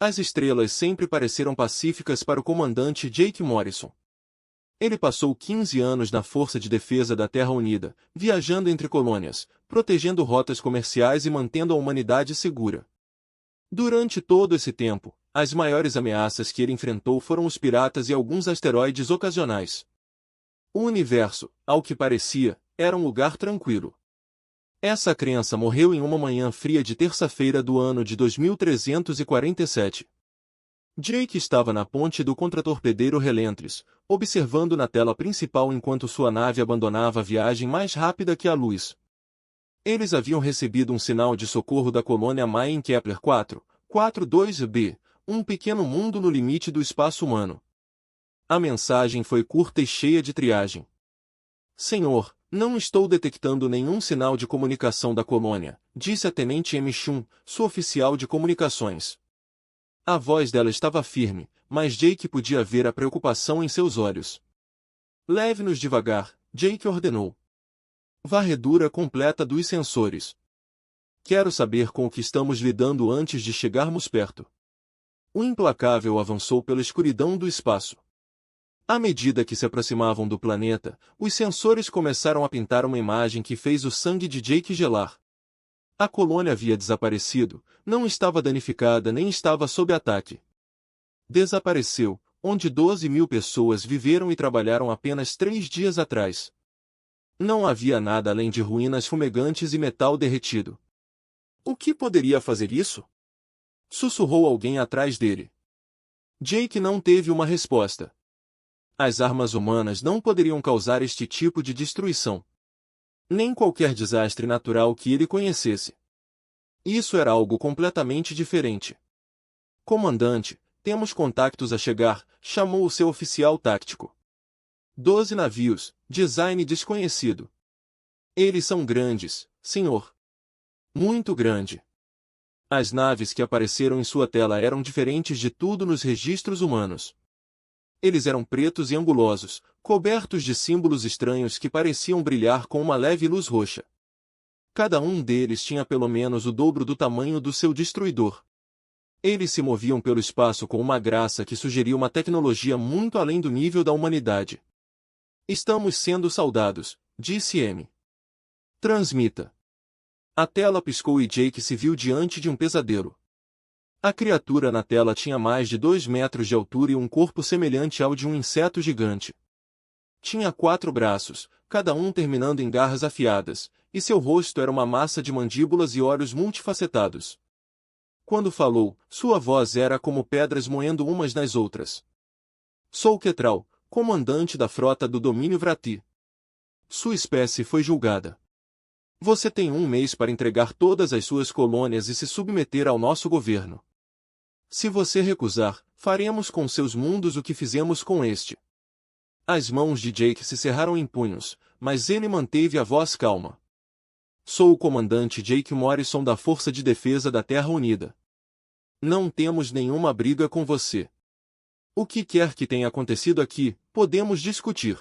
As estrelas sempre pareceram pacíficas para o comandante Jake Morrison. Ele passou 15 anos na Força de Defesa da Terra Unida, viajando entre colônias, protegendo rotas comerciais e mantendo a humanidade segura. Durante todo esse tempo, as maiores ameaças que ele enfrentou foram os piratas e alguns asteroides ocasionais. O universo, ao que parecia, era um lugar tranquilo. Essa crença morreu em uma manhã fria de terça-feira do ano de 2347. Jake estava na ponte do contratorpedeiro Relentris, observando na tela principal enquanto sua nave abandonava a viagem mais rápida que a luz. Eles haviam recebido um sinal de socorro da colônia Maia em Kepler 442b, um pequeno mundo no limite do espaço humano. A mensagem foi curta e cheia de triagem. Senhor, não estou detectando nenhum sinal de comunicação da colônia, disse a Tenente M. Chun, sua oficial de comunicações. A voz dela estava firme, mas Jake podia ver a preocupação em seus olhos. Leve-nos devagar, Jake ordenou. Varredura completa dos sensores. Quero saber com o que estamos lidando antes de chegarmos perto. O implacável avançou pela escuridão do espaço. À medida que se aproximavam do planeta, os sensores começaram a pintar uma imagem que fez o sangue de Jake gelar. A colônia havia desaparecido, não estava danificada nem estava sob ataque. Desapareceu, onde 12.000 pessoas viveram e trabalharam apenas 3 dias atrás. Não havia nada além de ruínas fumegantes e metal derretido. O que poderia fazer isso? Sussurrou alguém atrás dele. Jake não teve uma resposta. As armas humanas não poderiam causar este tipo de destruição. Nem qualquer desastre natural que ele conhecesse. Isso era algo completamente diferente. Comandante, temos contactos a chegar, chamou o seu oficial tático. 12 navios, design desconhecido. Eles são grandes, senhor. Muito grande. As naves que apareceram em sua tela eram diferentes de tudo nos registros humanos. Eles eram pretos e angulosos, cobertos de símbolos estranhos que pareciam brilhar com uma leve luz roxa. Cada um deles tinha pelo menos o dobro do tamanho do seu destruidor. Eles se moviam pelo espaço com uma graça que sugeria uma tecnologia muito além do nível da humanidade. Estamos sendo saudados, disse M. Transmita. A tela piscou e Jake se viu diante de um pesadelo. A criatura na tela tinha mais de 2 metros de altura e um corpo semelhante ao de um inseto gigante. Tinha 4 braços, cada um terminando em garras afiadas, e seu rosto era uma massa de mandíbulas e olhos multifacetados. Quando falou, sua voz era como pedras moendo umas nas outras. Sou Ketral, comandante da frota do domínio Vrati. Sua espécie foi julgada. Você tem 1 mês para entregar todas as suas colônias e se submeter ao nosso governo. Se você recusar, faremos com seus mundos o que fizemos com este. As mãos de Jake se cerraram em punhos, mas ele manteve a voz calma. Sou o comandante Jake Morrison da Força de Defesa da Terra Unida. Não temos nenhuma briga com você. O que quer que tenha acontecido aqui, podemos discutir.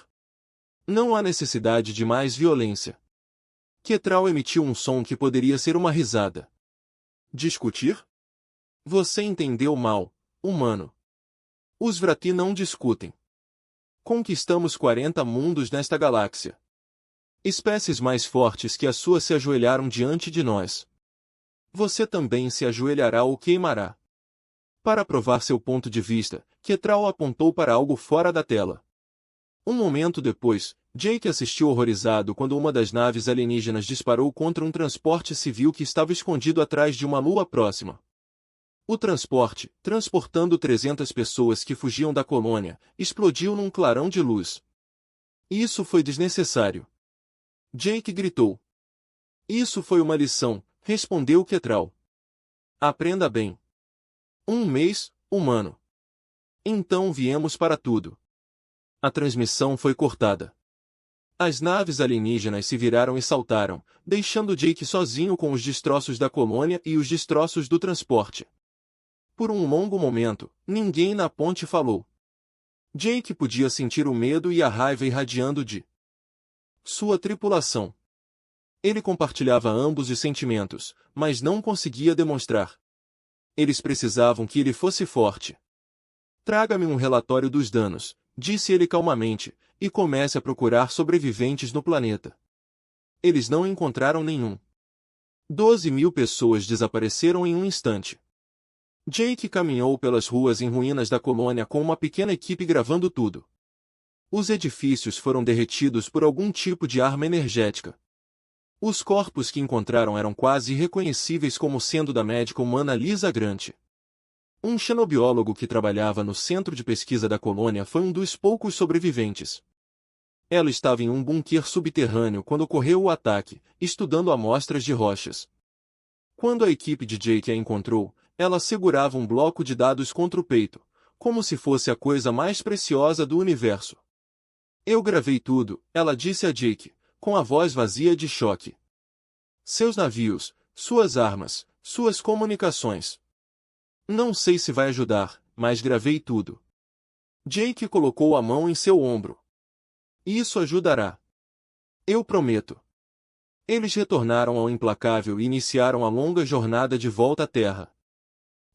Não há necessidade de mais violência. Ketral emitiu um som que poderia ser uma risada. Discutir? Você entendeu mal, humano. Os Vrati não discutem. Conquistamos 40 mundos nesta galáxia. Espécies mais fortes que a sua se ajoelharam diante de nós. Você também se ajoelhará ou queimará. Para provar seu ponto de vista, Ketral apontou para algo fora da tela. Um momento depois, Jake assistiu horrorizado quando uma das naves alienígenas disparou contra um transporte civil que estava escondido atrás de uma lua próxima. O transporte, transportando 300 pessoas que fugiam da colônia, explodiu num clarão de luz. Isso foi desnecessário. Jake gritou. Isso foi uma lição, respondeu Ketral. Aprenda bem. 1 mês, humano. Então viemos para tudo. A transmissão foi cortada. As naves alienígenas se viraram e saltaram, deixando Jake sozinho com os destroços da colônia e os destroços do transporte. Por um longo momento, ninguém na ponte falou. Jake podia sentir o medo e a raiva irradiando de sua tripulação. Ele compartilhava ambos os sentimentos, mas não conseguia demonstrar. Eles precisavam que ele fosse forte. Traga-me um relatório dos danos, disse ele calmamente, e comece a procurar sobreviventes no planeta. Eles não encontraram nenhum. 12.000 pessoas desapareceram em um instante. Jake caminhou pelas ruas em ruínas da colônia com uma pequena equipe gravando tudo. Os edifícios foram derretidos por algum tipo de arma energética. Os corpos que encontraram eram quase irreconhecíveis como sendo da médica humana Lisa Grant. Um xenobiólogo que trabalhava no centro de pesquisa da colônia foi um dos poucos sobreviventes. Ela estava em um bunker subterrâneo quando ocorreu o ataque, estudando amostras de rochas. Quando a equipe de Jake a encontrou, ela segurava um bloco de dados contra o peito, como se fosse a coisa mais preciosa do universo. Eu gravei tudo, ela disse a Jake, com a voz vazia de choque. Seus navios, suas armas, suas comunicações. Não sei se vai ajudar, mas gravei tudo. Jake colocou a mão em seu ombro. Isso ajudará. Eu prometo. Eles retornaram ao implacável e iniciaram a longa jornada de volta à Terra.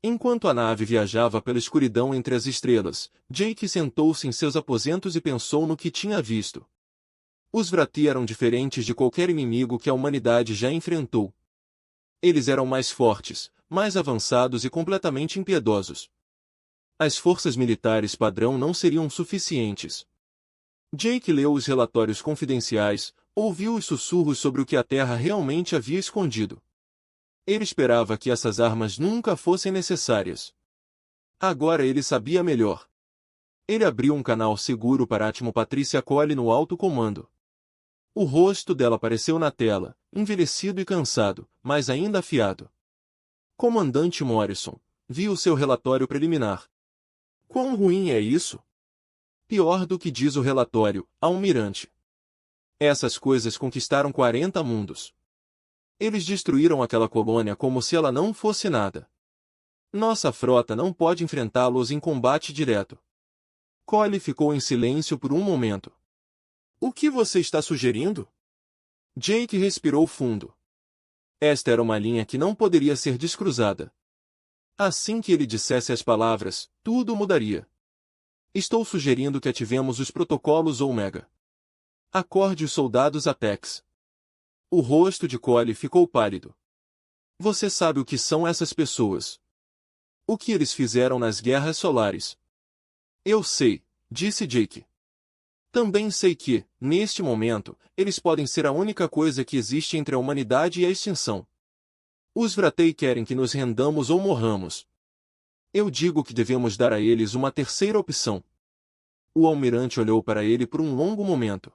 Enquanto a nave viajava pela escuridão entre as estrelas, Jake sentou-se em seus aposentos e pensou no que tinha visto. Os Vrati eram diferentes de qualquer inimigo que a humanidade já enfrentou. Eles eram mais fortes, mais avançados e completamente impiedosos. As forças militares padrão não seriam suficientes. Jake leu os relatórios confidenciais, ouviu os sussurros sobre o que a Terra realmente havia escondido. Ele esperava que essas armas nunca fossem necessárias. Agora ele sabia melhor. Ele abriu um canal seguro para Atmo Patrícia Cole no alto comando. O rosto dela apareceu na tela, envelhecido e cansado, mas ainda afiado. Comandante Morrison, vi o seu relatório preliminar. Quão ruim é isso? Pior do que diz o relatório, almirante. Essas coisas conquistaram 40 mundos. Eles destruíram aquela colônia como se ela não fosse nada. Nossa frota não pode enfrentá-los em combate direto. Cole ficou em silêncio por um momento. O que você está sugerindo? Jake respirou fundo. Esta era uma linha que não poderia ser descruzada. Assim que ele dissesse as palavras, tudo mudaria. Estou sugerindo que ativemos os protocolos Omega. Acorde os soldados Apex. O rosto de Cole ficou pálido. Você sabe o que são essas pessoas? O que eles fizeram nas guerras solares? Eu sei, disse Jake. Também sei que, neste momento, eles podem ser a única coisa que existe entre a humanidade e a extinção. Os Vratei querem que nos rendamos ou morramos. Eu digo que devemos dar a eles uma terceira opção. O almirante olhou para ele por um longo momento.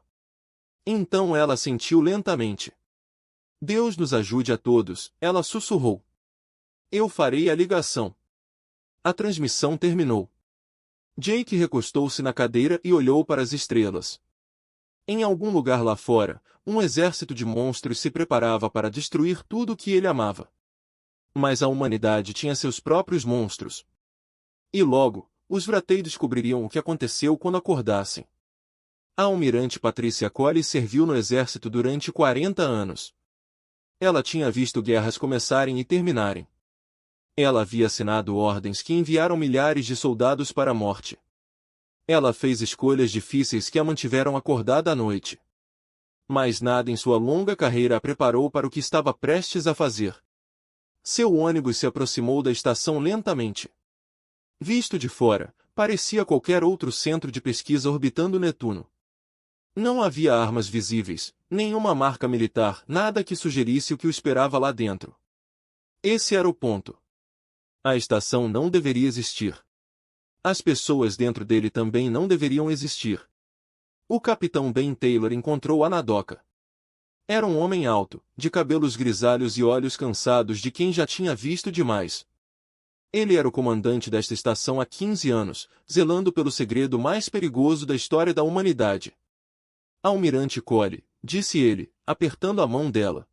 Então ela assentiu lentamente. Deus nos ajude a todos, ela sussurrou. Eu farei a ligação. A transmissão terminou. Jake recostou-se na cadeira e olhou para as estrelas. Em algum lugar lá fora, um exército de monstros se preparava para destruir tudo o que ele amava. Mas a humanidade tinha seus próprios monstros. E logo, os Vratei descobririam o que aconteceu quando acordassem. A almirante Patrícia Cole serviu no exército durante 40 anos. Ela tinha visto guerras começarem e terminarem. Ela havia assinado ordens que enviaram milhares de soldados para a morte. Ela fez escolhas difíceis que a mantiveram acordada à noite. Mas nada em sua longa carreira a preparou para o que estava prestes a fazer. Seu ônibus se aproximou da estação lentamente. Visto de fora, parecia qualquer outro centro de pesquisa orbitando Netuno. Não havia armas visíveis, nenhuma marca militar, nada que sugerisse o que o esperava lá dentro. Esse era o ponto. A estação não deveria existir. As pessoas dentro dele também não deveriam existir. O capitão Ben Taylor encontrou-a na doca. Era um homem alto, de cabelos grisalhos e olhos cansados de quem já tinha visto demais. Ele era o comandante desta estação há 15 anos, zelando pelo segredo mais perigoso da história da humanidade. Almirante Cole, disse ele, apertando a mão dela.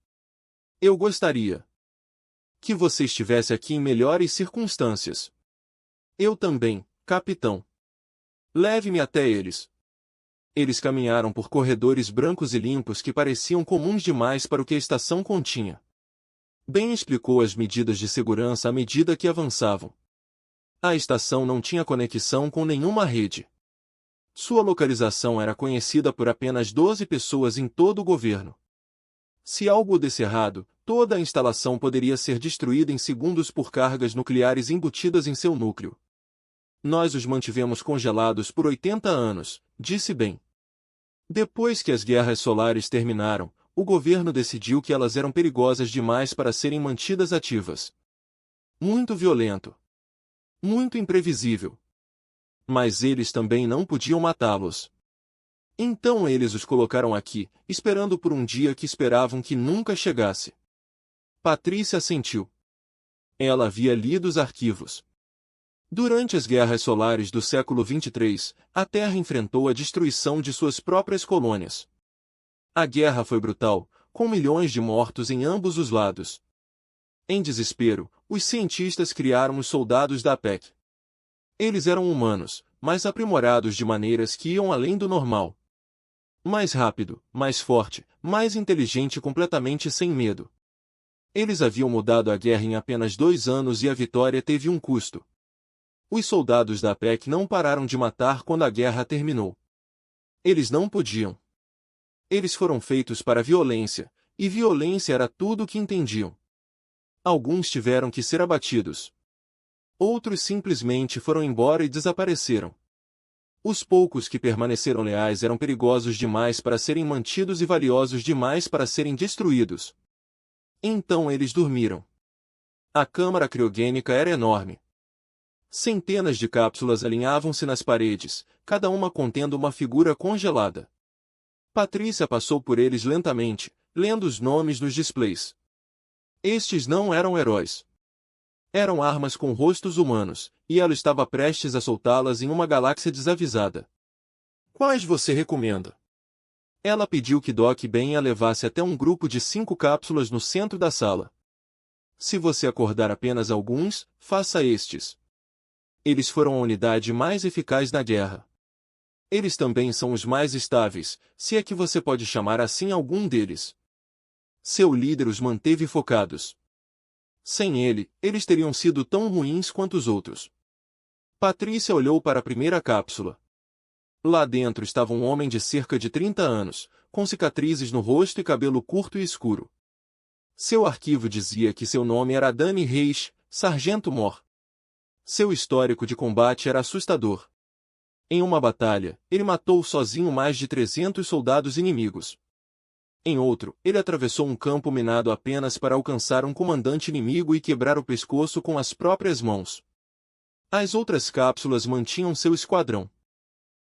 Eu gostaria que você estivesse aqui em melhores circunstâncias. Eu também, capitão. Leve-me até eles. Eles caminharam por corredores brancos e limpos que pareciam comuns demais para o que a estação continha. Ben explicou as medidas de segurança à medida que avançavam. A estação não tinha conexão com nenhuma rede. Sua localização era conhecida por apenas 12 pessoas em todo o governo. Se algo desse errado, toda a instalação poderia ser destruída em segundos por cargas nucleares embutidas em seu núcleo. Nós os mantivemos congelados por 80 anos, disse Ben. Depois que as guerras solares terminaram, o governo decidiu que elas eram perigosas demais para serem mantidas ativas. Muito violento. Muito imprevisível. Mas eles também não podiam matá-los. Então eles os colocaram aqui, esperando por um dia que esperavam que nunca chegasse. Patrícia assentiu. Ela havia lido os arquivos. Durante as guerras solares do século 23, a Terra enfrentou a destruição de suas próprias colônias. A guerra foi brutal, com milhões de mortos em ambos os lados. Em desespero, os cientistas criaram os soldados da APEC. Eles eram humanos, mas aprimorados de maneiras que iam além do normal. Mais rápido, mais forte, mais inteligente e completamente sem medo. Eles haviam mudado a guerra em apenas 2 anos e a vitória teve um custo. Os soldados da APEC não pararam de matar quando a guerra terminou. Eles não podiam. Eles foram feitos para violência, e violência era tudo o que entendiam. Alguns tiveram que ser abatidos. Outros simplesmente foram embora e desapareceram. Os poucos que permaneceram leais eram perigosos demais para serem mantidos e valiosos demais para serem destruídos. Então eles dormiram. A câmara criogênica era enorme. Centenas de cápsulas alinhavam-se nas paredes, cada uma contendo uma figura congelada. Patrícia passou por eles lentamente, lendo os nomes nos displays. Estes não eram heróis. Eram armas com rostos humanos, e ela estava prestes a soltá-las em uma galáxia desavisada. Quais você recomenda? Ela pediu que Doc Ben a levasse até um grupo de 5 cápsulas no centro da sala. Se você acordar apenas alguns, faça estes. Eles foram a unidade mais eficaz na guerra. Eles também são os mais estáveis, se é que você pode chamar assim algum deles. Seu líder os manteve focados. Sem ele, eles teriam sido tão ruins quanto os outros. Patrícia olhou para a primeira cápsula. Lá dentro estava um homem de cerca de 30 anos, com cicatrizes no rosto e cabelo curto e escuro. Seu arquivo dizia que seu nome era Danny Reis, Sargento Mor. Seu histórico de combate era assustador. Em uma batalha, ele matou sozinho mais de 300 soldados inimigos. Em outro, ele atravessou um campo minado apenas para alcançar um comandante inimigo e quebrar o pescoço com as próprias mãos. As outras cápsulas mantinham seu esquadrão.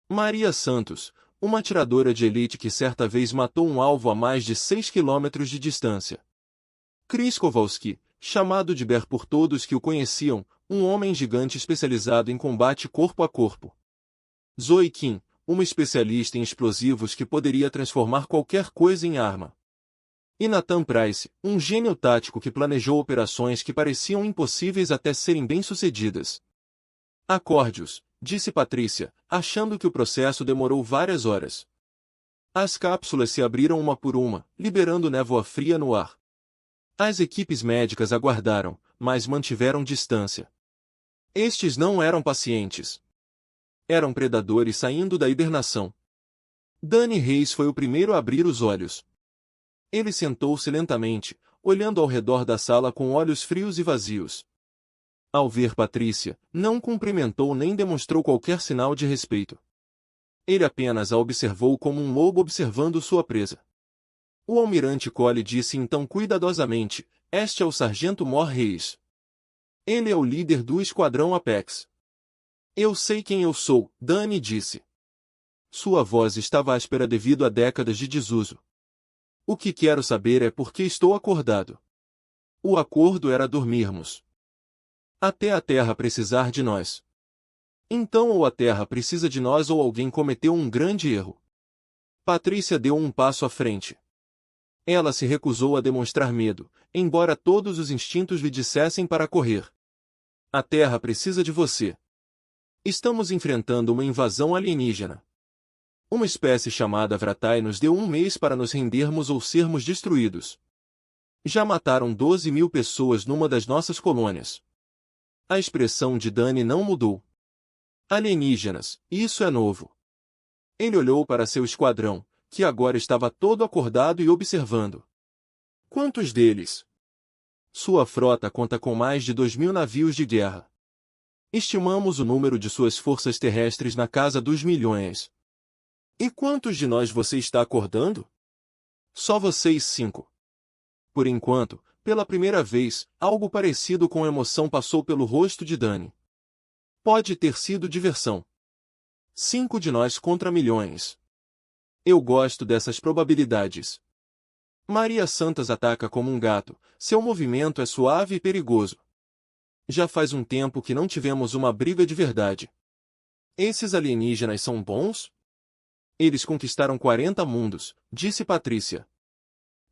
Maria Santos, uma atiradora de elite que certa vez matou um alvo a mais de 6 quilômetros de distância. Chris Kowalski, chamado de Bear por todos que o conheciam, um homem gigante especializado em combate corpo a corpo. Zoe Kim, uma especialista em explosivos que poderia transformar qualquer coisa em arma. E Nathan Price, um gênio tático que planejou operações que pareciam impossíveis até serem bem-sucedidas. Acorde-os, disse Patrícia, achando que o processo demorou várias horas. As cápsulas se abriram uma por uma, liberando névoa fria no ar. As equipes médicas aguardaram, mas mantiveram distância. Estes não eram pacientes. Eram predadores saindo da hibernação. Danny Reis foi o primeiro a abrir os olhos. Ele sentou-se lentamente, olhando ao redor da sala com olhos frios e vazios. Ao ver Patrícia, não cumprimentou nem demonstrou qualquer sinal de respeito. Ele apenas a observou como um lobo observando sua presa. O almirante Cole disse então cuidadosamente, este é o sargento Mor Reis. Ele é o líder do esquadrão Apex. Eu sei quem eu sou, Danny disse. Sua voz estava áspera devido a décadas de desuso. O que quero saber é por que estou acordado. O acordo era dormirmos. Até a Terra precisar de nós. Então ou a Terra precisa de nós ou alguém cometeu um grande erro. Patrícia deu um passo à frente. Ela se recusou a demonstrar medo, embora todos os instintos lhe dissessem para correr. A Terra precisa de você. Estamos enfrentando uma invasão alienígena. Uma espécie chamada Vratai nos deu um mês para nos rendermos ou sermos destruídos. Já mataram 12.000 pessoas numa das nossas colônias. A expressão de Danny não mudou. Alienígenas, isso é novo. Ele olhou para seu esquadrão, que agora estava todo acordado e observando. Quantos deles? Sua frota conta com mais de 2.000 navios de guerra. Estimamos o número de suas forças terrestres na casa dos milhões. E quantos de nós você está acordando? Só vocês 5. Por enquanto, pela primeira vez, algo parecido com emoção passou pelo rosto de Danny. Pode ter sido diversão. 5 de nós contra milhões. Eu gosto dessas probabilidades. Maria Santas ataca como um gato, seu movimento é suave e perigoso. Já faz um tempo que não tivemos uma briga de verdade. Esses alienígenas são bons? Eles conquistaram 40 mundos, disse Patrícia.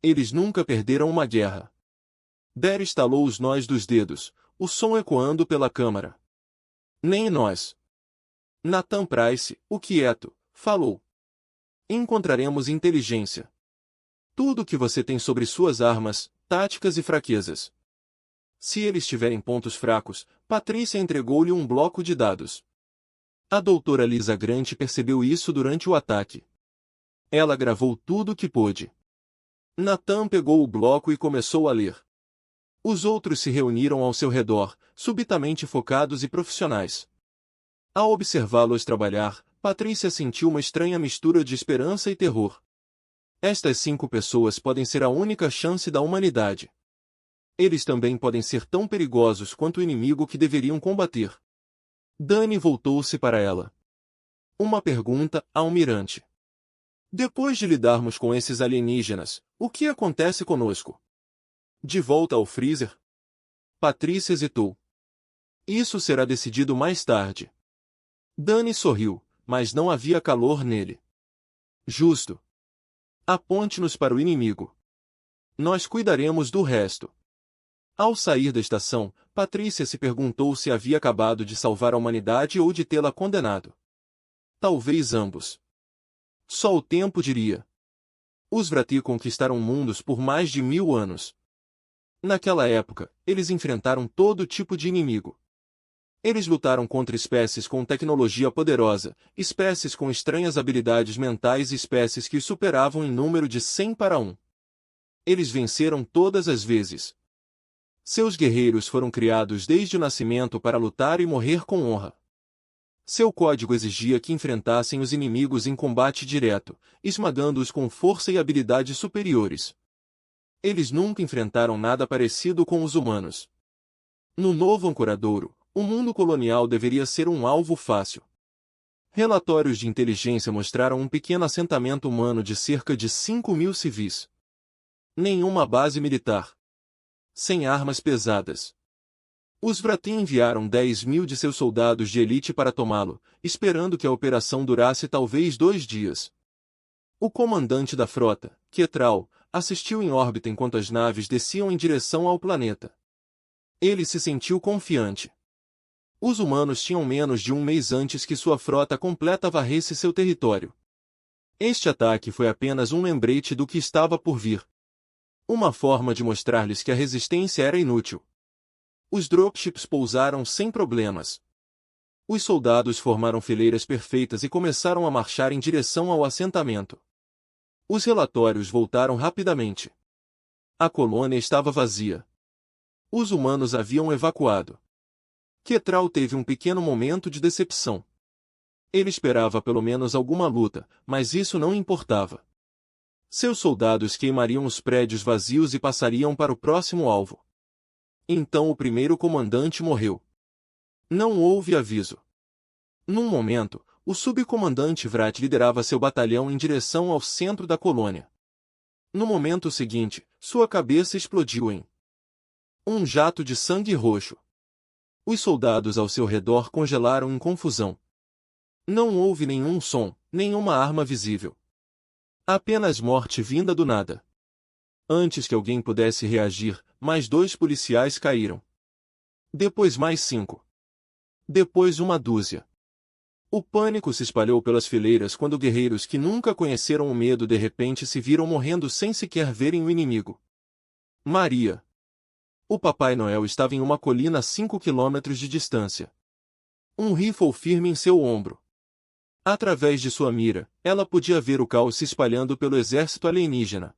Eles nunca perderam uma guerra. Der estalou os nós dos dedos, o som ecoando pela câmara. Nem nós. Nathan Price, o quieto, falou. Encontraremos inteligência. Tudo o que você tem sobre suas armas, táticas e fraquezas. Se eles tiverem pontos fracos, Patrícia entregou-lhe um bloco de dados. A doutora Lisa Grant percebeu isso durante o ataque. Ela gravou tudo o que pôde. Nathan pegou o bloco e começou a ler. Os outros se reuniram ao seu redor, subitamente focados e profissionais. Ao observá-los trabalhar, Patrícia sentiu uma estranha mistura de esperança e terror. Estas 5 pessoas podem ser a única chance da humanidade. Eles também podem ser tão perigosos quanto o inimigo que deveriam combater. Danny voltou-se para ela. Uma pergunta, almirante. Depois de lidarmos com esses alienígenas, o que acontece conosco? De volta ao freezer? Patrícia hesitou. Isso será decidido mais tarde. Danny sorriu, mas não havia calor nele. Justo. Aponte-nos para o inimigo. Nós cuidaremos do resto. Ao sair da estação, Patrícia se perguntou se havia acabado de salvar a humanidade ou de tê-la condenado. Talvez ambos. Só o tempo diria. Os Vrati conquistaram mundos por mais de 1000 anos. Naquela época, eles enfrentaram todo tipo de inimigo. Eles lutaram contra espécies com tecnologia poderosa, espécies com estranhas habilidades mentais e espécies que os superavam em número de 100 para 1. Eles venceram todas as vezes. Seus guerreiros foram criados desde o nascimento para lutar e morrer com honra. Seu código exigia que enfrentassem os inimigos em combate direto, esmagando-os com força e habilidades superiores. Eles nunca enfrentaram nada parecido com os humanos. No novo Ancoradouro, o mundo colonial deveria ser um alvo fácil. Relatórios de inteligência mostraram um pequeno assentamento humano de cerca de 5.000 civis. Nenhuma base militar. Sem armas pesadas. Os Vrati enviaram 10.000 de seus soldados de elite para tomá-lo, esperando que a operação durasse talvez 2 dias. O comandante da frota, Ketral, assistiu em órbita enquanto as naves desciam em direção ao planeta. Ele se sentiu confiante. Os humanos tinham menos de um mês antes que sua frota completa varresse seu território. Este ataque foi apenas um lembrete do que estava por vir. Uma forma de mostrar-lhes que a resistência era inútil. Os dropships pousaram sem problemas. Os soldados formaram fileiras perfeitas e começaram a marchar em direção ao assentamento. Os relatórios voltaram rapidamente. A colônia estava vazia. Os humanos haviam evacuado. Ketral teve um pequeno momento de decepção. Ele esperava pelo menos alguma luta, mas isso não importava. Seus soldados queimariam os prédios vazios e passariam para o próximo alvo. Então o primeiro comandante morreu. Não houve aviso. Num momento, o subcomandante Vrat liderava seu batalhão em direção ao centro da colônia. No momento seguinte, sua cabeça explodiu em um jato de sangue roxo. Os soldados ao seu redor congelaram em confusão. Não houve nenhum som, nenhuma arma visível. Apenas morte vinda do nada. Antes que alguém pudesse reagir, mais 2 policiais caíram. Depois mais 5. Depois uma dúzia. O pânico se espalhou pelas fileiras quando guerreiros que nunca conheceram o medo de repente se viram morrendo sem sequer verem o inimigo. Maria. O Papai Noel estava em uma colina a 5 quilômetros de distância. Um rifle firme em seu ombro. Através de sua mira, ela podia ver o caos se espalhando pelo exército alienígena.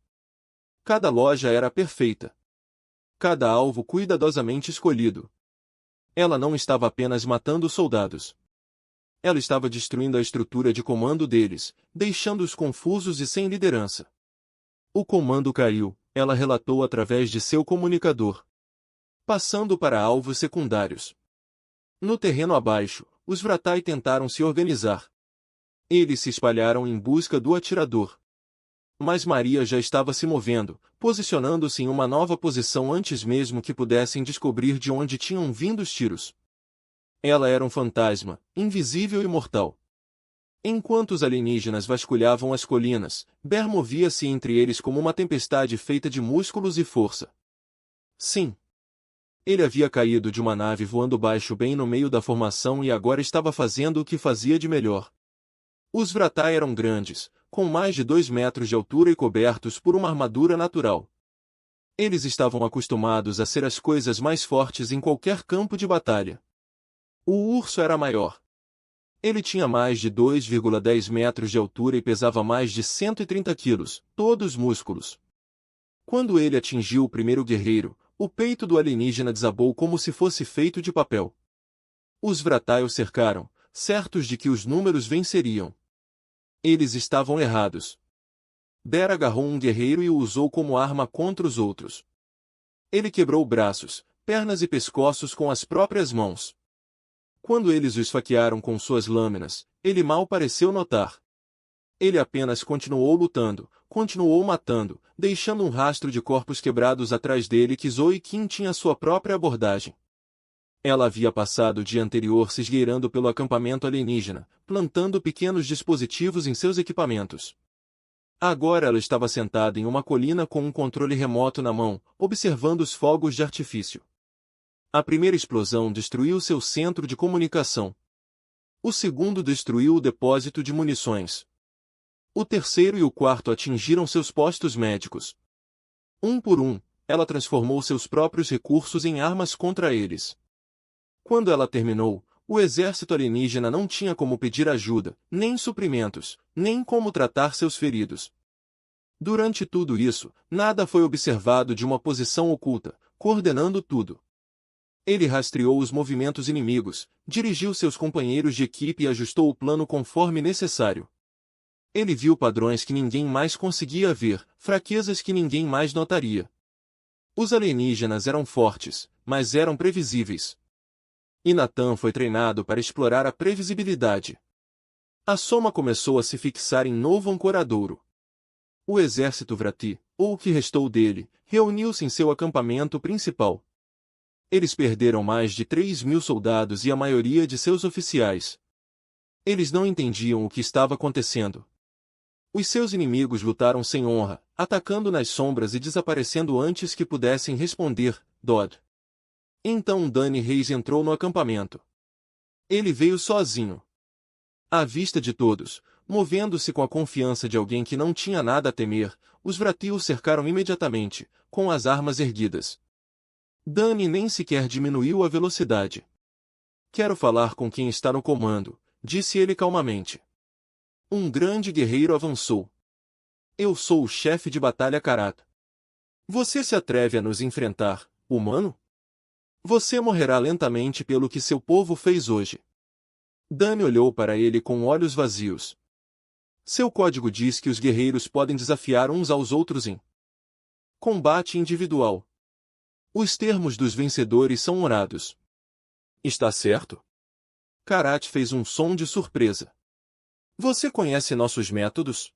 Cada loja era perfeita. Cada alvo cuidadosamente escolhido. Ela não estava apenas matando soldados. Ela estava destruindo a estrutura de comando deles, deixando-os confusos e sem liderança. O comando caiu, ela relatou através de seu comunicador. Passando para alvos secundários. No terreno abaixo, os Vratai tentaram se organizar. Eles se espalharam em busca do atirador. Mas Maria já estava se movendo, posicionando-se em uma nova posição antes mesmo que pudessem descobrir de onde tinham vindo os tiros. Ela era um fantasma, invisível e mortal. Enquanto os alienígenas vasculhavam as colinas, Ber movia-se entre eles como uma tempestade feita de músculos e força. Sim. Ele havia caído de uma nave voando baixo bem no meio da formação e agora estava fazendo o que fazia de melhor. Os Vratai eram grandes, com mais de 2 metros de altura e cobertos por uma armadura natural. Eles estavam acostumados a ser as coisas mais fortes em qualquer campo de batalha. O urso era maior. Ele tinha mais de 2,10 metros de altura e pesava mais de 130 quilos, todos músculos. Quando ele atingiu o primeiro guerreiro, o peito do alienígena desabou como se fosse feito de papel. Os Vratai o cercaram, certos de que os números venceriam. Eles estavam errados. Ber agarrou um guerreiro e o usou como arma contra os outros. Ele quebrou braços, pernas e pescoços com as próprias mãos. Quando eles o esfaquearam com suas lâminas, ele mal pareceu notar. Ele apenas continuou lutando, continuou matando, deixando um rastro de corpos quebrados atrás dele que Zoe Kim tinha sua própria abordagem. Ela havia passado o dia anterior se esgueirando pelo acampamento alienígena, plantando pequenos dispositivos em seus equipamentos. Agora ela estava sentada em uma colina com um controle remoto na mão, observando os fogos de artifício. A primeira explosão destruiu seu centro de comunicação. O segundo destruiu o depósito de munições. O terceiro e o quarto atingiram seus postos médicos. Um por um, ela transformou seus próprios recursos em armas contra eles. Quando ela terminou, o exército alienígena não tinha como pedir ajuda, nem suprimentos, nem como tratar seus feridos. Durante tudo isso, nada foi observado de uma posição oculta, coordenando tudo. Ele rastreou os movimentos inimigos, dirigiu seus companheiros de equipe e ajustou o plano conforme necessário. Ele viu padrões que ninguém mais conseguia ver, fraquezas que ninguém mais notaria. Os alienígenas eram fortes, mas eram previsíveis. E Nathan foi treinado para explorar a previsibilidade. A soma começou a se fixar em novo ancoradouro. O exército Vrati, ou o que restou dele, reuniu-se em seu acampamento principal. Eles perderam mais de 3.000 soldados e a maioria de seus oficiais. Eles não entendiam o que estava acontecendo. Os seus inimigos lutaram sem honra, atacando nas sombras e desaparecendo antes que pudessem responder, Dodd. Então Danny Reis entrou no acampamento. Ele veio sozinho. À vista de todos, movendo-se com a confiança de alguém que não tinha nada a temer, os Vrati o cercaram imediatamente, com as armas erguidas. Danny nem sequer diminuiu a velocidade. Quero falar com quem está no comando, disse ele calmamente. Um grande guerreiro avançou. Eu sou o chefe de batalha Karata. Você se atreve a nos enfrentar, humano? Você morrerá lentamente pelo que seu povo fez hoje. Danny olhou para ele com olhos vazios. Seu código diz que os guerreiros podem desafiar uns aos outros em combate individual. Os termos dos vencedores são orados. Está certo? Karate fez um som de surpresa. Você conhece nossos métodos?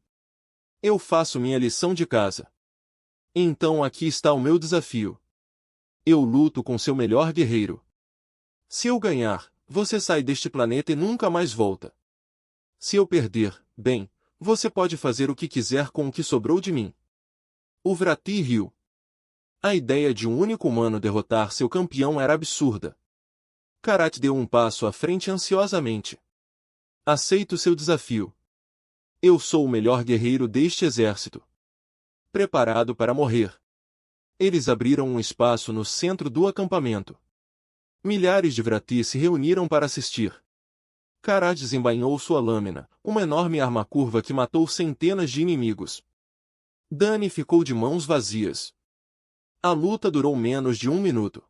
Eu faço minha lição de casa. Então aqui está o meu desafio. Eu luto com seu melhor guerreiro. Se eu ganhar, você sai deste planeta e nunca mais volta. Se eu perder, bem, você pode fazer o que quiser com o que sobrou de mim. O Vrati riu. A ideia de um único humano derrotar seu campeão era absurda. Karate deu um passo à frente ansiosamente. Aceito seu desafio. Eu sou o melhor guerreiro deste exército. Preparado para morrer. Eles abriram um espaço no centro do acampamento. Milhares de Vrati se reuniram para assistir. Karat desembainhou sua lâmina, uma enorme arma curva que matou centenas de inimigos. Dany ficou de mãos vazias. A luta durou menos de 1 minuto.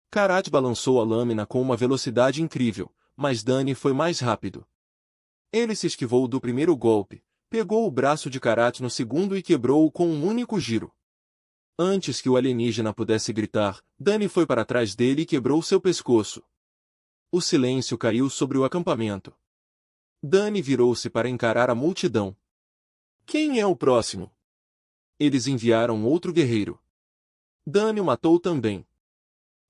Karat balançou a lâmina com uma velocidade incrível, mas Dany foi mais rápido. Ele se esquivou do primeiro golpe, pegou o braço de Karat no segundo e quebrou-o com um único giro. Antes que o alienígena pudesse gritar, Dany foi para trás dele e quebrou seu pescoço. O silêncio caiu sobre o acampamento. Dany virou-se para encarar a multidão. Quem é o próximo? Eles enviaram outro guerreiro. Dany o matou também.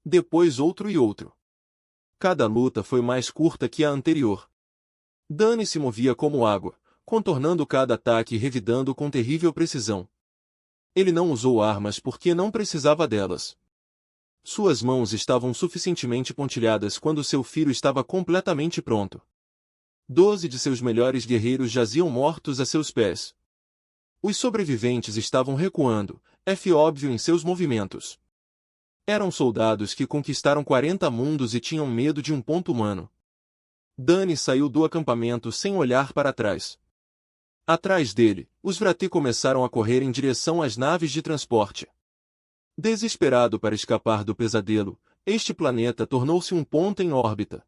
Depois outro e outro. Cada luta foi mais curta que a anterior. Dany se movia como água, contornando cada ataque e revidando com terrível precisão. Ele não usou armas porque não precisava delas. Suas mãos estavam suficientemente pontilhadas quando seu filho estava completamente pronto. 12 de seus melhores guerreiros jaziam mortos a seus pés. Os sobreviventes estavam recuando, óbvio em seus movimentos. Eram soldados que conquistaram 40 mundos e tinham medo de um ponto humano. Dany saiu do acampamento sem olhar para trás. Atrás dele, os Vrati começaram a correr em direção às naves de transporte. Desesperado para escapar do pesadelo, este planeta tornou-se um ponto em órbita.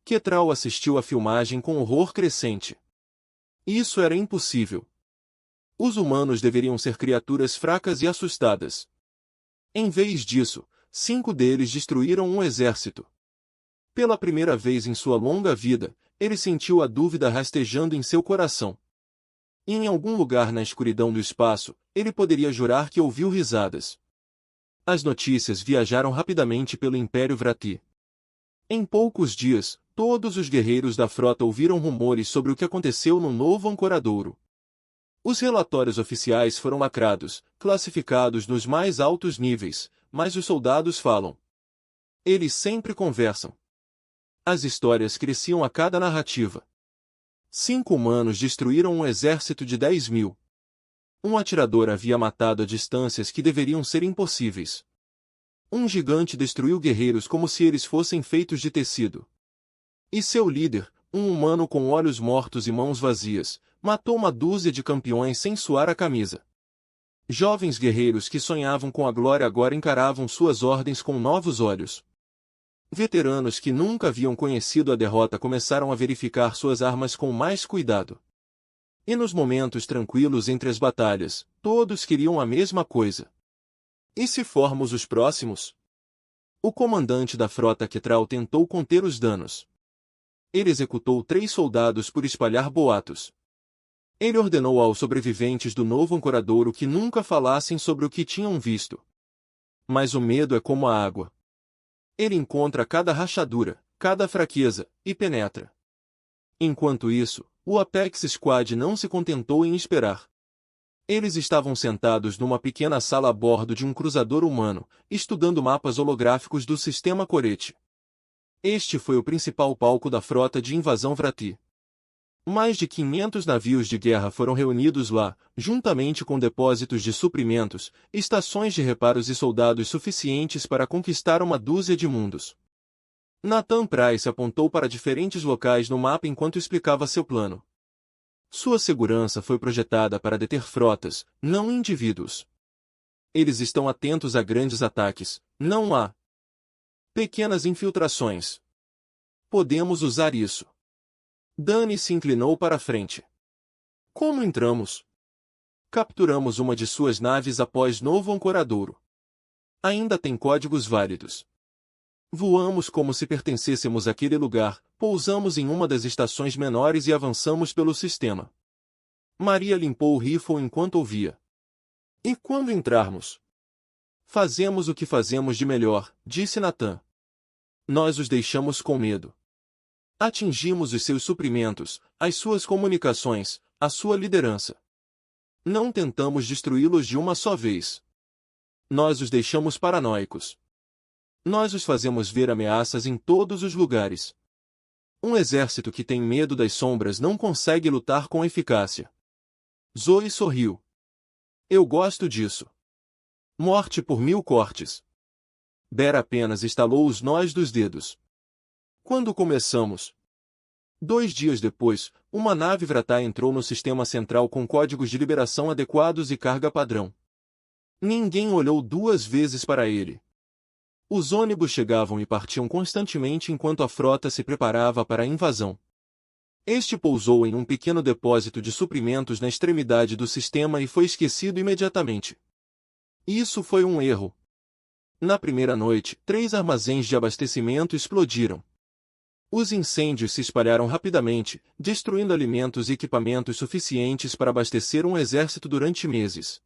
Ketral assistiu à filmagem com horror crescente. Isso era impossível. Os humanos deveriam ser criaturas fracas e assustadas. Em vez disso, 5 deles destruíram um exército. Pela primeira vez em sua longa vida, ele sentiu a dúvida rastejando em seu coração. E em algum lugar na escuridão do espaço, ele poderia jurar que ouviu risadas. As notícias viajaram rapidamente pelo Império Vrati. Em poucos dias, todos os guerreiros da frota ouviram rumores sobre o que aconteceu no novo ancoradouro. Os relatórios oficiais foram lacrados, classificados nos mais altos níveis, mas os soldados falam. Eles sempre conversam. As histórias cresciam a cada narrativa. 5 humanos destruíram um exército de 10.000. Um atirador havia matado a distâncias que deveriam ser impossíveis. Um gigante destruiu guerreiros como se eles fossem feitos de tecido. E seu líder, um humano com olhos mortos e mãos vazias, matou uma dúzia de campeões sem suar a camisa. Jovens guerreiros que sonhavam com a glória agora encaravam suas ordens com novos olhos. Veteranos que nunca haviam conhecido a derrota começaram a verificar suas armas com mais cuidado. E nos momentos tranquilos entre as batalhas, todos queriam a mesma coisa. E se formos os próximos? O comandante da frota Ketral tentou conter os danos. Ele executou 3 soldados por espalhar boatos. Ele ordenou aos sobreviventes do novo ancoradouro que nunca falassem sobre o que tinham visto. Mas o medo é como a água. Ele encontra cada rachadura, cada fraqueza, e penetra. Enquanto isso, o Apex Squad não se contentou em esperar. Eles estavam sentados numa pequena sala a bordo de um cruzador humano, estudando mapas holográficos do sistema Corete. Este foi o principal palco da frota de invasão Vrati. Mais de 500 navios de guerra foram reunidos lá, juntamente com depósitos de suprimentos, estações de reparos e soldados suficientes para conquistar uma dúzia de mundos. Nathan Price apontou para diferentes locais no mapa enquanto explicava seu plano. Sua segurança foi projetada para deter frotas, não indivíduos. Eles estão atentos a grandes ataques, não a pequenas infiltrações. Podemos usar isso. Dany se inclinou para a frente. Como entramos? Capturamos uma de suas naves após novo ancoradouro. Ainda tem códigos válidos. Voamos como se pertencêssemos àquele lugar, pousamos em uma das estações menores e avançamos pelo sistema. Maria limpou o rifle enquanto ouvia. E quando entrarmos? Fazemos o que fazemos de melhor, disse Nathan. Nós os deixamos com medo. Atingimos os seus suprimentos, as suas comunicações, a sua liderança. Não tentamos destruí-los de uma só vez. Nós os deixamos paranoicos. Nós os fazemos ver ameaças em todos os lugares. Um exército que tem medo das sombras não consegue lutar com eficácia. Zoe sorriu. Eu gosto disso. Morte por 1000 cortes. Der apenas estalou os nós dos dedos. Quando começamos? 2 dias depois, uma nave Vratai entrou no sistema central com códigos de liberação adequados e carga padrão. Ninguém olhou 2 vezes para ele. Os ônibus chegavam e partiam constantemente enquanto a frota se preparava para a invasão. Este pousou em um pequeno depósito de suprimentos na extremidade do sistema e foi esquecido imediatamente. Isso foi um erro. Na primeira noite, 3 armazéns de abastecimento explodiram. Os incêndios se espalharam rapidamente, destruindo alimentos e equipamentos suficientes para abastecer um exército durante meses.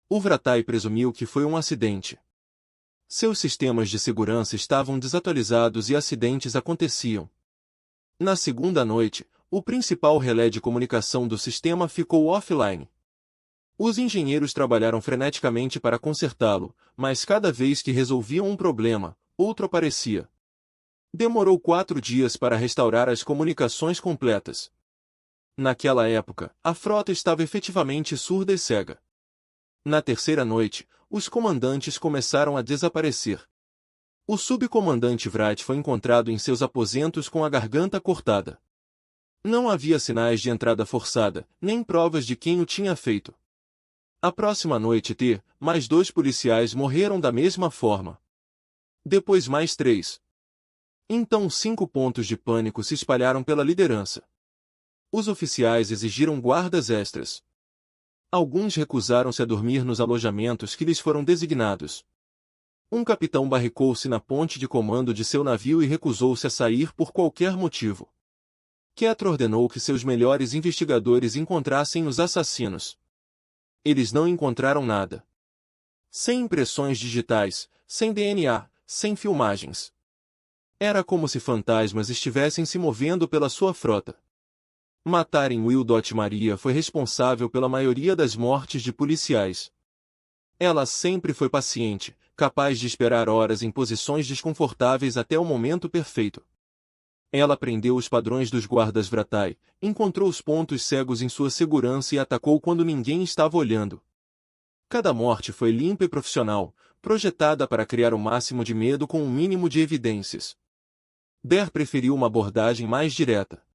O Vratai presumiu que foi um acidente. Seus sistemas de segurança estavam desatualizados e acidentes aconteciam. Na segunda noite, o principal relé de comunicação do sistema ficou offline. Os engenheiros trabalharam freneticamente para consertá-lo, mas cada vez que resolviam um problema, outro aparecia. Demorou 4 dias para restaurar as comunicações completas. Naquela época, a frota estava efetivamente surda e cega. Na terceira noite, os comandantes começaram a desaparecer. O subcomandante Vrat foi encontrado em seus aposentos com a garganta cortada. Não havia sinais de entrada forçada, nem provas de quem o tinha feito. A próxima noite mais 2 policiais morreram da mesma forma. Depois mais 3. Então 5 pontos de pânico se espalharam pela liderança. Os oficiais exigiram guardas extras. Alguns recusaram-se a dormir nos alojamentos que lhes foram designados. Um capitão barricou-se na ponte de comando de seu navio e recusou-se a sair por qualquer motivo. Ketro ordenou que seus melhores investigadores encontrassem os assassinos. Eles não encontraram nada. Sem impressões digitais, sem DNA, sem filmagens. Era como se fantasmas estivessem se movendo pela sua frota. Matarem Will. Maria foi responsável pela maioria das mortes de policiais. Ela sempre foi paciente, capaz de esperar horas em posições desconfortáveis até o momento perfeito. Ela aprendeu os padrões dos guardas Vratai, encontrou os pontos cegos em sua segurança e atacou quando ninguém estava olhando. Cada morte foi limpa e profissional, projetada para criar o máximo de medo com o mínimo de evidências. Der preferiu uma abordagem mais direta.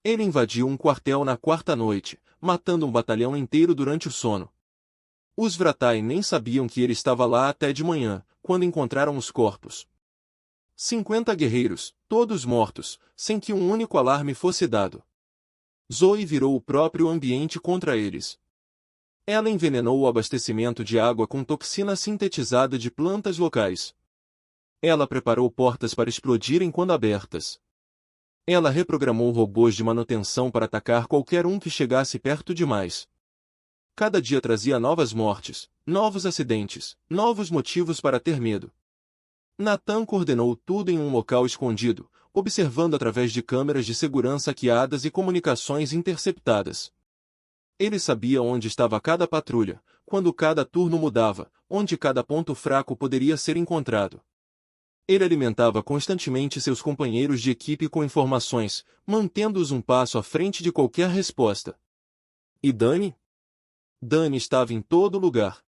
Ele invadiu um quartel na 4ª noite, matando um batalhão inteiro durante o sono. Os Vratai nem sabiam que ele estava lá até de manhã, quando encontraram os corpos. 50 guerreiros, todos mortos, sem que um único alarme fosse dado. Zoe virou o próprio ambiente contra eles. Ela envenenou o abastecimento de água com toxina sintetizada de plantas locais. Ela preparou portas para explodirem quando abertas. Ela reprogramou robôs de manutenção para atacar qualquer um que chegasse perto demais. Cada dia trazia novas mortes, novos acidentes, novos motivos para ter medo. Nathan coordenou tudo em um local escondido, observando através de câmeras de segurança hackeadas e comunicações interceptadas. Ele sabia onde estava cada patrulha, quando cada turno mudava, onde cada ponto fraco poderia ser encontrado. Ele alimentava constantemente seus companheiros de equipe com informações, mantendo-os um passo à frente de qualquer resposta. E Dani? Dani estava em todo lugar.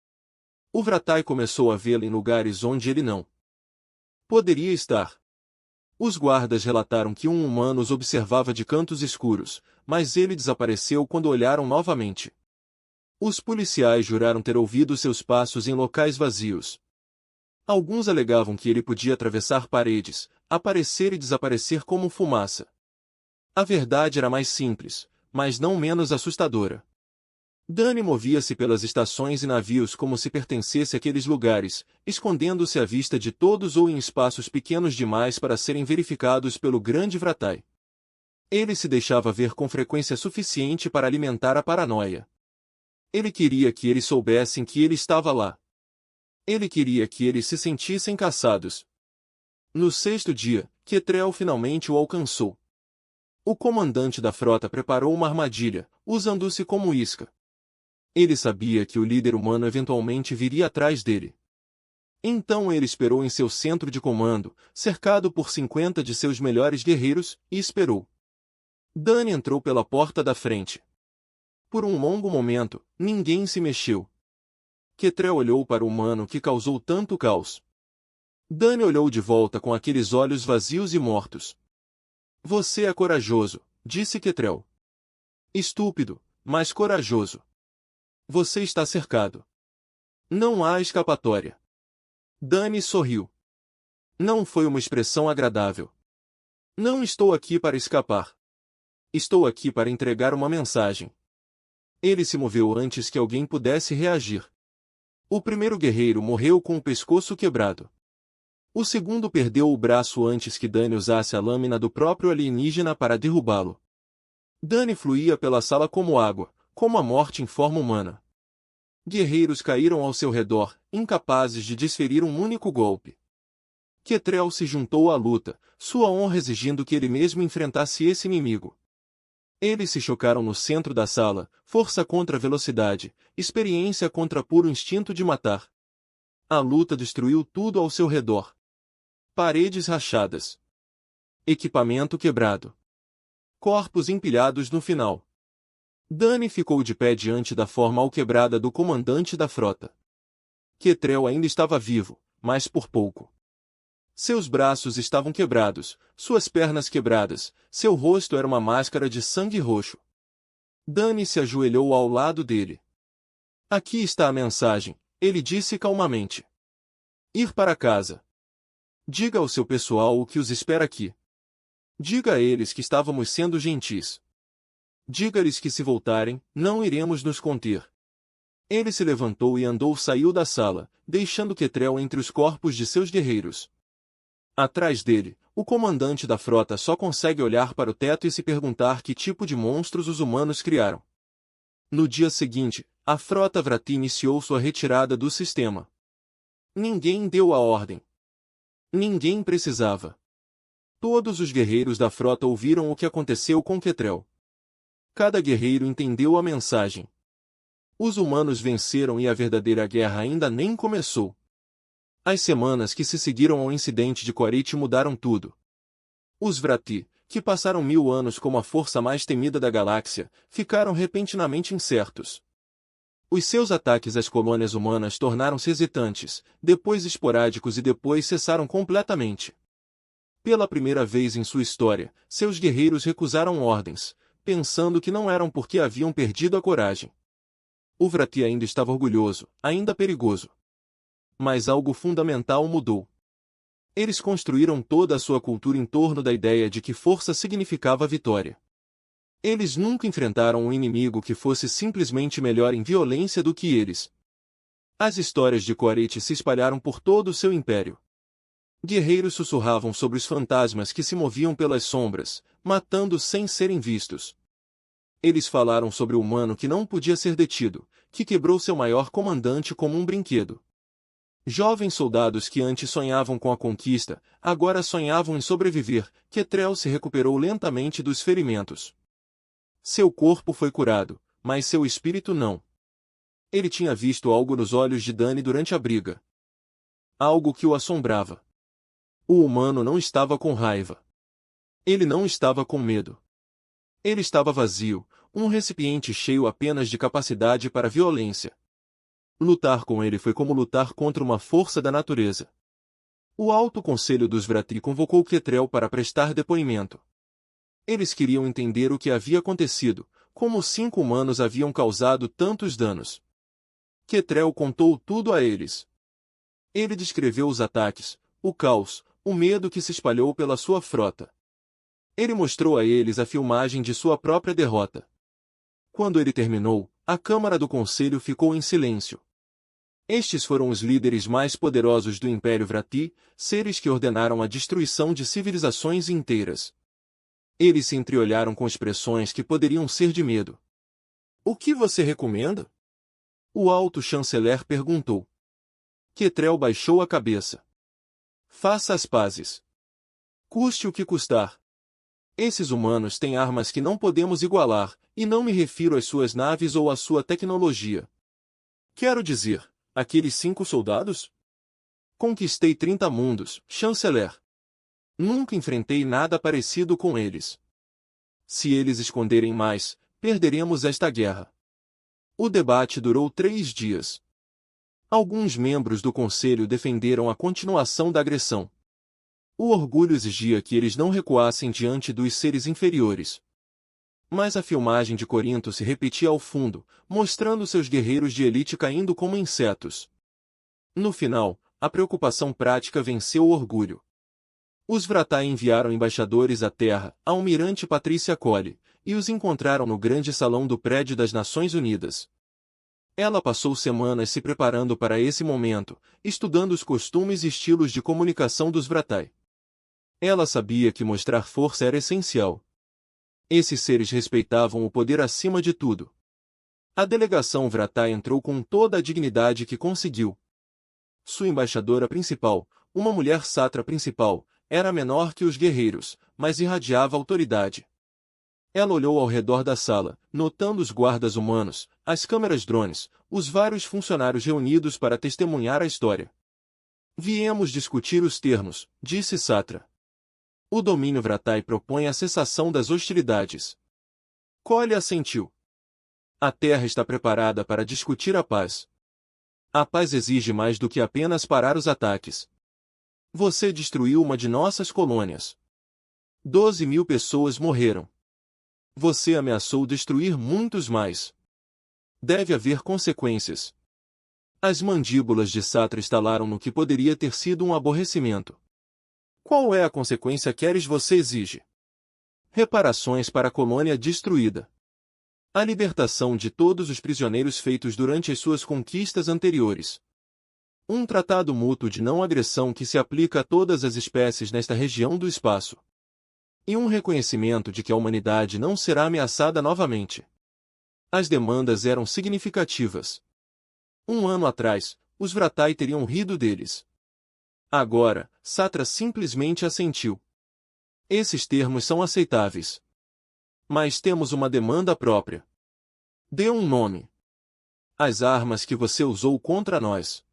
O Vratai começou a vê-la em lugares onde ele não poderia estar. Os guardas relataram que um humano os observava de cantos escuros, mas ele desapareceu quando olharam novamente. Os policiais juraram ter ouvido seus passos em locais vazios. Alguns alegavam que ele podia atravessar paredes, aparecer e desaparecer como fumaça. A verdade era mais simples, mas não menos assustadora. Dani movia-se pelas estações e navios como se pertencesse àqueles lugares, escondendo-se à vista de todos ou em espaços pequenos demais para serem verificados pelo grande Vratai. Ele se deixava ver com frequência suficiente para alimentar a paranoia. Ele queria que eles soubessem que ele estava lá. Ele queria que eles se sentissem caçados. No 6º dia, Ketrel finalmente o alcançou. O comandante da frota preparou uma armadilha, usando-se como isca. Ele sabia que o líder humano eventualmente viria atrás dele. Então ele esperou em seu centro de comando, cercado por 50 de seus melhores guerreiros, e esperou. Dani entrou pela porta da frente. Por um longo momento, ninguém se mexeu. Ketrel olhou para o humano que causou tanto caos. Dani olhou de volta com aqueles olhos vazios e mortos. Você é corajoso, disse Ketrel. Estúpido, mas corajoso. Você está cercado. Não há escapatória. Dani sorriu. Não foi uma expressão agradável. Não estou aqui para escapar. Estou aqui para entregar uma mensagem. Ele se moveu antes que alguém pudesse reagir. O primeiro guerreiro morreu com o pescoço quebrado. O segundo perdeu o braço antes que Dani usasse a lâmina do próprio alienígena para derrubá-lo. Dani fluía pela sala como água, como a morte em forma humana. Guerreiros caíram ao seu redor, incapazes de desferir um único golpe. Ketrel se juntou à luta, sua honra exigindo que ele mesmo enfrentasse esse inimigo. Eles se chocaram no centro da sala, força contra velocidade, experiência contra puro instinto de matar. A luta destruiu tudo ao seu redor. Paredes rachadas. Equipamento quebrado. Corpos empilhados no final. Dani ficou de pé diante da forma alquebrada do comandante da frota. Ketrel ainda estava vivo, mas por pouco. Seus braços estavam quebrados, suas pernas quebradas, seu rosto era uma máscara de sangue roxo. Dani se ajoelhou ao lado dele. Aqui está a mensagem, ele disse calmamente. Ir para casa. Diga ao seu pessoal o que os espera aqui. Diga a eles que estávamos sendo gentis. Diga-lhes que se voltarem, não iremos nos conter. Ele se levantou e saiu da sala, deixando Ketrel entre os corpos de seus guerreiros. Atrás dele, o comandante da frota só consegue olhar para o teto e se perguntar que tipo de monstros os humanos criaram. No dia seguinte, a frota Vrati iniciou sua retirada do sistema. Ninguém deu a ordem. Ninguém precisava. Todos os guerreiros da frota ouviram o que aconteceu com Ketrel. Cada guerreiro entendeu a mensagem. Os humanos venceram e a verdadeira guerra ainda nem começou. As semanas que se seguiram ao incidente de Quaritch mudaram tudo. Os Vrati, que passaram 1000 anos como a força mais temida da galáxia, ficaram repentinamente incertos. Os seus ataques às colônias humanas tornaram-se hesitantes, depois esporádicos e depois cessaram completamente. Pela primeira vez em sua história, seus guerreiros recusaram ordens, pensando que não eram porque haviam perdido a coragem. O Vrati ainda estava orgulhoso, ainda perigoso. Mas algo fundamental mudou. Eles construíram toda a sua cultura em torno da ideia de que força significava vitória. Eles nunca enfrentaram um inimigo que fosse simplesmente melhor em violência do que eles. As histórias de Quaritch se espalharam por todo o seu império. Guerreiros sussurravam sobre os fantasmas que se moviam pelas sombras, matando sem serem vistos. Eles falaram sobre o humano que não podia ser detido, que quebrou seu maior comandante como um brinquedo. Jovens soldados que antes sonhavam com a conquista, agora sonhavam em sobreviver. Ketrel se recuperou lentamente dos ferimentos. Seu corpo foi curado, mas seu espírito não. Ele tinha visto algo nos olhos de Dani durante a briga. Algo que o assombrava. O humano não estava com raiva. Ele não estava com medo. Ele estava vazio, um recipiente cheio apenas de capacidade para violência. Lutar com ele foi como lutar contra uma força da natureza. O Alto Conselho dos Vrati convocou Ketrel para prestar depoimento. Eles queriam entender o que havia acontecido, como os 5 humanos haviam causado tantos danos. Ketrel contou tudo a eles. Ele descreveu os ataques, o caos, o medo que se espalhou pela sua frota. Ele mostrou a eles a filmagem de sua própria derrota. Quando ele terminou, a Câmara do Conselho ficou em silêncio. Estes foram os líderes mais poderosos do Império Vrati, seres que ordenaram a destruição de civilizações inteiras. Eles se entreolharam com expressões que poderiam ser de medo. O que você recomenda? O alto chanceler perguntou. Ketrel baixou a cabeça. Faça as pazes. Custe o que custar. Esses humanos têm armas que não podemos igualar, e não me refiro às suas naves ou à sua tecnologia. Quero dizer, aqueles 5 soldados? Conquistei 30 mundos, chanceler. Nunca enfrentei nada parecido com eles. Se eles esconderem mais, perderemos esta guerra. O debate durou 3 dias. Alguns membros do conselho defenderam a continuação da agressão. O orgulho exigia que eles não recuassem diante dos seres inferiores. Mas a filmagem de Corinto se repetia ao fundo, mostrando seus guerreiros de elite caindo como insetos. No final, a preocupação prática venceu o orgulho. Os Vratai enviaram embaixadores à Terra, a almirante Patrícia Cole, e os encontraram no grande salão do prédio das Nações Unidas. Ela passou semanas se preparando para esse momento, estudando os costumes e estilos de comunicação dos Vratai. Ela sabia que mostrar força era essencial. Esses seres respeitavam o poder acima de tudo. A delegação Vratai entrou com toda a dignidade que conseguiu. Sua embaixadora principal, uma mulher satra principal, era menor que os guerreiros, mas irradiava autoridade. Ela olhou ao redor da sala, notando os guardas humanos, as câmeras drones, os vários funcionários reunidos para testemunhar a história. Viemos discutir os termos, disse Satra. O domínio Vratai propõe a cessação das hostilidades. Cole assentiu. A Terra está preparada para discutir a paz. A paz exige mais do que apenas parar os ataques. Você destruiu uma de nossas colônias. 12.000 pessoas morreram. Você ameaçou destruir muitos mais. Deve haver consequências. As mandíbulas de Satra estalaram no que poderia ter sido um aborrecimento. Qual é a consequência que você exige? Reparações para a colônia destruída. A libertação de todos os prisioneiros feitos durante as suas conquistas anteriores. Um tratado mútuo de não agressão que se aplica a todas as espécies nesta região do espaço. E um reconhecimento de que a humanidade não será ameaçada novamente. As demandas eram significativas. Um ano atrás, os Vratai teriam rido deles. Agora, Satra simplesmente assentiu. Esses termos são aceitáveis. Mas temos uma demanda própria. Dê um nome. As armas que você usou contra nós.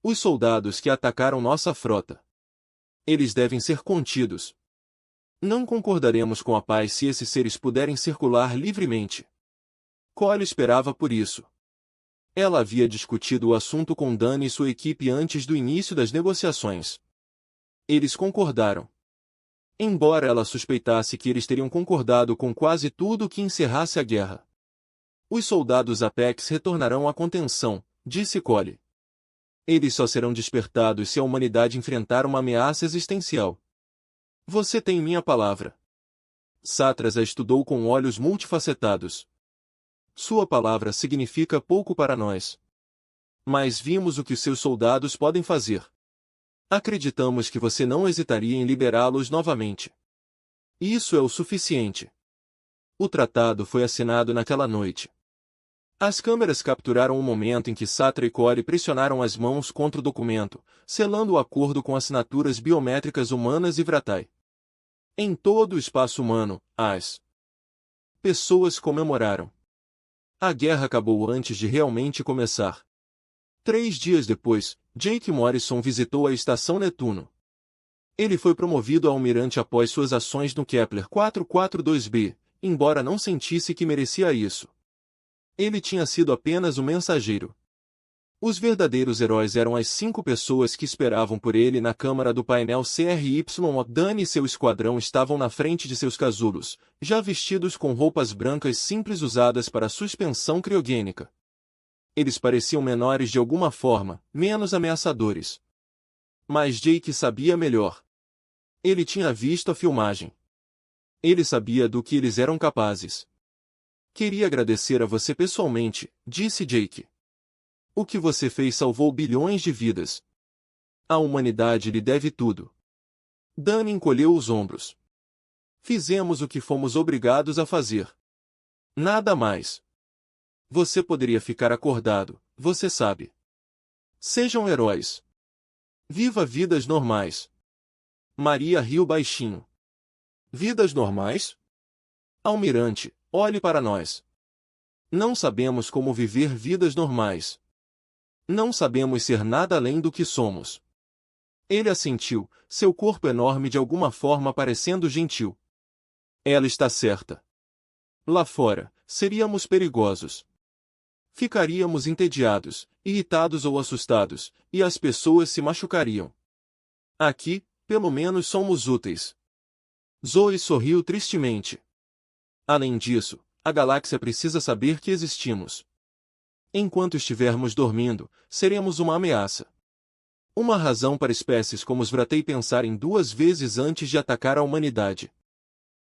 Os soldados que atacaram nossa frota. Eles devem ser contidos. Não concordaremos com a paz se esses seres puderem circular livremente. Cole esperava por isso. Ela havia discutido o assunto com Dani e sua equipe antes do início das negociações. Eles concordaram. Embora ela suspeitasse que eles teriam concordado com quase tudo que encerrasse a guerra. Os soldados Apex retornarão à contenção, disse Cole. Eles só serão despertados se a humanidade enfrentar uma ameaça existencial. Você tem minha palavra. Satras a estudou com olhos multifacetados. Sua palavra significa pouco para nós. Mas vimos o que seus soldados podem fazer. Acreditamos que você não hesitaria em liberá-los novamente. Isso é o suficiente. O tratado foi assinado naquela noite. As câmeras capturaram o momento em que Satra e Cole pressionaram as mãos contra o documento, selando o acordo com assinaturas biométricas humanas e Vratai. Em todo o espaço humano, as pessoas comemoraram. A guerra acabou antes de realmente começar. 3 dias depois, Jake Morrison visitou a estação Netuno. Ele foi promovido a almirante após suas ações no Kepler 442b, embora não sentisse que merecia isso. Ele tinha sido apenas um mensageiro. Os verdadeiros heróis eram as 5 pessoas que esperavam por ele na câmara do painel CRY. Dani e seu esquadrão estavam na frente de seus casulos, já vestidos com roupas brancas simples usadas para suspensão criogênica. Eles pareciam menores de alguma forma, menos ameaçadores. Mas Jake sabia melhor. Ele tinha visto a filmagem. Ele sabia do que eles eram capazes. Queria agradecer a você pessoalmente, disse Jake. O que você fez salvou bilhões de vidas. A humanidade lhe deve tudo. Dani encolheu os ombros. Fizemos o que fomos obrigados a fazer. Nada mais. Você poderia ficar acordado, você sabe. Sejam heróis. Viva vidas normais. Maria riu baixinho. Vidas normais? Almirante, olhe para nós. Não sabemos como viver vidas normais. Não sabemos ser nada além do que somos. Ele assentiu, seu corpo enorme de alguma forma parecendo gentil. Ela está certa. Lá fora, seríamos perigosos. Ficaríamos entediados, irritados ou assustados, e as pessoas se machucariam. Aqui, pelo menos somos úteis. Zoe sorriu tristemente. Além disso, a galáxia precisa saber que existimos. Enquanto estivermos dormindo, seremos uma ameaça. Uma razão para espécies como os Vratei pensarem 2 vezes antes de atacar a humanidade.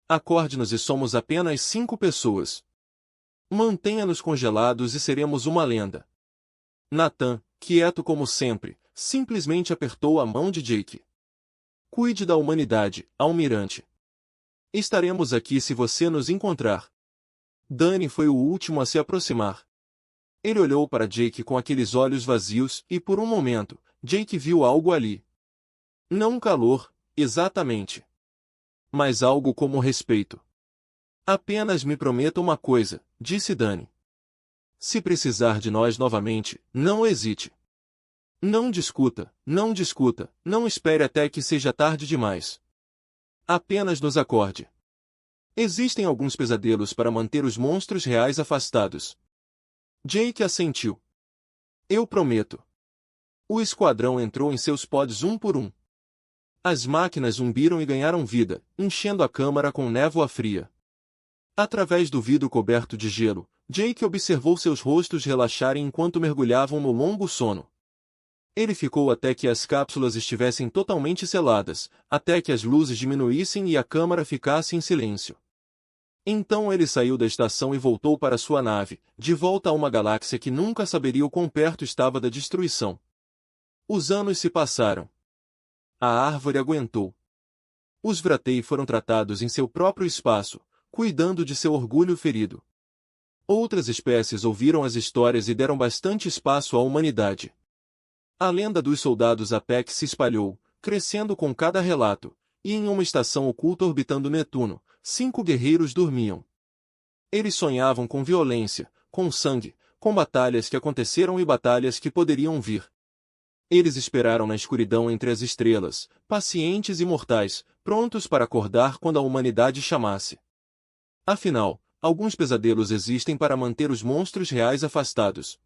Acorde-nos e somos apenas 5 pessoas. Mantenha-nos congelados e seremos uma lenda. Nathan, quieto como sempre, simplesmente apertou a mão de Jake. Cuide da humanidade, almirante. Estaremos aqui se você nos encontrar. Danny foi o último a se aproximar. Ele olhou para Jake com aqueles olhos vazios e por um momento, Jake viu algo ali. Não calor, exatamente. Mas algo como respeito. Apenas me prometa uma coisa, disse Danny. Se precisar de nós novamente, não hesite. Não discuta, não espere até que seja tarde demais. Apenas nos acorde. Existem alguns pesadelos para manter os monstros reais afastados. Jake assentiu. Eu prometo. O esquadrão entrou em seus pods um por um. As máquinas zumbiram e ganharam vida, enchendo a câmara com névoa fria. Através do vidro coberto de gelo, Jake observou seus rostos relaxarem enquanto mergulhavam no longo sono. Ele ficou até que as cápsulas estivessem totalmente seladas, até que as luzes diminuíssem e a câmara ficasse em silêncio. Então ele saiu da estação e voltou para sua nave, de volta a uma galáxia que nunca saberia o quão perto estava da destruição. Os anos se passaram. A árvore aguentou. Os Vratei foram tratados em seu próprio espaço, cuidando de seu orgulho ferido. Outras espécies ouviram as histórias e deram bastante espaço à humanidade. A lenda dos soldados Apex se espalhou, crescendo com cada relato, e em uma estação oculta orbitando Netuno, 5 guerreiros dormiam. Eles sonhavam com violência, com sangue, com batalhas que aconteceram e batalhas que poderiam vir. Eles esperaram na escuridão entre as estrelas, pacientes e mortais, prontos para acordar quando a humanidade chamasse. Afinal, alguns pesadelos existem para manter os monstros reais afastados.